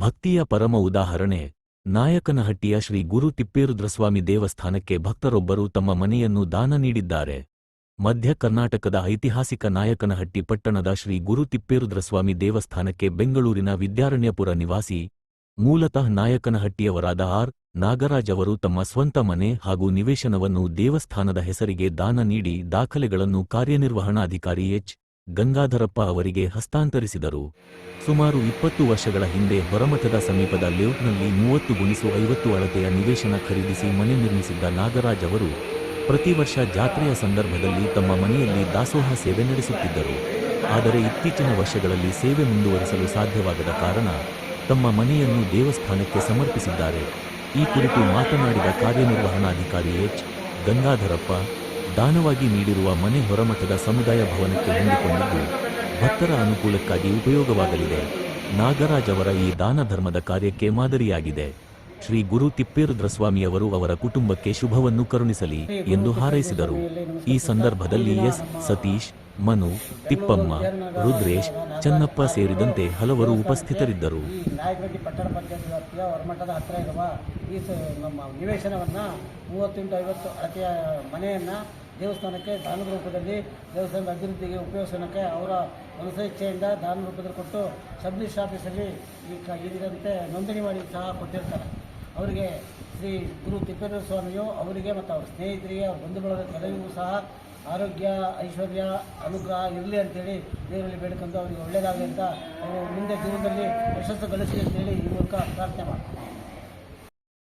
ಭಕ್ತಿಯ ಪರಮ ಉದಾಹರಣೆ ನಾಯಕನಹಟ್ಟಿಯ ಶ್ರೀ ಗುರು ತಿಪ್ಪೇರುದ್ರಸ್ವಾಮಿ ದೇವಸ್ಥಾನಕ್ಕೆ ಭಕ್ತರೊಬ್ಬರು ತಮ್ಮ ಮನೆಯನ್ನು ದಾನ ನೀಡಿದ್ದಾರೆ. ಮಧ್ಯ ಕರ್ನಾಟಕದ ಐತಿಹಾಸಿಕ ನಾಯಕನಹಟ್ಟಿ ಪಟ್ಟಣದ ಶ್ರೀ ಗುರು ತಿಪ್ಪೇರುದ್ರಸ್ವಾಮಿ ದೇವಸ್ಥಾನಕ್ಕೆ ಬೆಂಗಳೂರಿನ ವಿದ್ಯಾರಣ್ಯಪುರ ನಿವಾಸಿ, ಮೂಲತಃ ನಾಯಕನಹಟ್ಟಿಯವರಾದ ಆರ್. ನಾಗರಾಜ್ ಅವರು ತಮ್ಮ ಸ್ವಂತ ಮನೆ ಹಾಗೂ ನಿವೇಶನವನ್ನು ದೇವಸ್ಥಾನದ ಹೆಸರಿಗೆ ದಾನ ನೀಡಿ ದಾಖಲೆಗಳನ್ನು ಕಾರ್ಯನಿರ್ವಹಣಾಧಿಕಾರಿ ಎಚ್. ಗಂಗಾಧರಪ್ಪ ಅವರಿಗೆ ಹಸ್ತಾಂತರಿಸಿದರು. ಸುಮಾರು 20 ವರ್ಷಗಳ ಹಿಂದೆ ಹೊರಮಠದ ಸಮೀಪದ ಲೇಔಟ್ನಲ್ಲಿ 30x50 ಅಳತೆಯ ನಿವೇಶನ ಖರೀದಿಸಿ ಮನೆ ನಿರ್ಮಿಸಿದ್ದ ನಾಗರಾಜ್ ಅವರು ಪ್ರತಿ ವರ್ಷ ಜಾತ್ರೆಯ ಸಂದರ್ಭದಲ್ಲಿ ತಮ್ಮ ಮನೆಯಲ್ಲಿ ದಾಸೋಹ ಸೇವೆ ನಡೆಸುತ್ತಿದ್ದರು. ಆದರೆ ಇತ್ತೀಚಿನ ವರ್ಷಗಳಲ್ಲಿ ಸೇವೆ ಮುಂದುವರಿಸಲು ಸಾಧ್ಯವಾಗದ ಕಾರಣ ತಮ್ಮ ಮನೆಯನ್ನು ದೇವಸ್ಥಾನಕ್ಕೆ ಸಮರ್ಪಿಸಿದ್ದಾರೆ. ಈ ಕುರಿತು ಮಾತನಾಡಿದ ಕಾರ್ಯನಿರ್ವಹಣಾಧಿಕಾರಿ ಎಚ್. ಗಂಗಾಧರಪ್ಪ, ದಾನವಾಗಿ ನೀಡಿರುವ ಮನೆ ಹೊರಮಠದ ಸಮುದಾಯ ಭವನಕ್ಕೆ ಹೊಂದಿಕೊಂಡಿದ್ದು ಭಕ್ತರ ಅನುಕೂಲಕ್ಕಾಗಿ ಉಪಯೋಗವಾಗಲಿದೆ. ನಾಗರಾಜ್ ಅವರ ಈ ದಾನ ಧರ್ಮದ ಕಾರ್ಯಕ್ಕೆ ಮಾದರಿಯಾಗಿದೆ. ಶ್ರೀ ಗುರು ತಿಪ್ಪೇರುದ್ರಸ್ವಾಮಿಯವರು ಅವರ ಕುಟುಂಬಕ್ಕೆ ಶುಭವನ್ನು ಕರುಣಿಸಲಿ ಎಂದು ಹಾರೈಸಿದರು. ಈ ಸಂದರ್ಭದಲ್ಲಿ ಎಸ್. ಸತೀಶ್, ಮನು, ತಿಪ್ಪಮ್ಮ, ರುದ್ರೇಶ್, ಚನ್ನಪ್ಪ ಸೇರಿದಂತೆ ಹಲವರು ಉಪಸ್ಥಿತರಿದ್ದರು. ನಾಯಕನಹಟ್ಟಿ ಪಟ್ಟಣ ಪಂಚಾಯತ್ ವ್ಯಾಪ್ತಿಯ ಹೊರಮಠದ ಹತ್ತಿರ ಇರುವ ಈ ನಮ್ಮ ನಿವೇಶನವನ್ನು 30x50 ಅಳತೆಯ ಮನೆಯನ್ನು ದೇವಸ್ಥಾನಕ್ಕೆ ದಾನದ ರೂಪದಲ್ಲಿ ದೇವಸ್ಥಾನದ ಅಭಿವೃದ್ಧಿಗೆ ಉಪಯೋಗಿಸೋಣಕ್ಕೆ ಅವರ ಮನಸ್ಸೇಚ್ಛೆಯಿಂದ ದಾನ ರೂಪದಲ್ಲಿ ಕೊಟ್ಟು ಸಬ್ ರಿಜಿಸ್ಟ್ರ್ ಆಫೀಸಲ್ಲಿ ಇದರಂತೆ ನೋಂದಣಿ ಮಾಡಿ ಸಹ ಕೊಟ್ಟಿರ್ತಾರೆ. ಅವರಿಗೆ ಶ್ರೀ ಗುರು ತಿಪ್ಪೇರುದ್ರ ಸ್ವಾಮಿಯು ಅವರಿಗೆ ಮತ್ತು ಅವರ ಸ್ನೇಹಿತರಿಗೆ, ಅವರ ಬಂಧು ಬಳಗದ ಎಲ್ಲರಿಗೂ ಸಹ ಆರೋಗ್ಯ, ಐಶ್ವರ್ಯ, ಅನುಗ್ರಹ ಇರಲಿ ಅಂತೇಳಿ ದೇವರಲ್ಲಿ ಬೇಡ್ಕೊಂಡು ಅವರಿಗೆ ಒಳ್ಳೆಯದಾಗಲಿ ಅಂತ ಅವರು ಮುಂದೆ ಜೀವನದಲ್ಲಿ ಯಶಸ್ಸು ಗಳಿಸಲಿ ಅಂತೇಳಿ ಈ ಮೂಲಕ ಪ್ರಾರ್ಥನೆ ಮಾಡ್ತಾರೆ.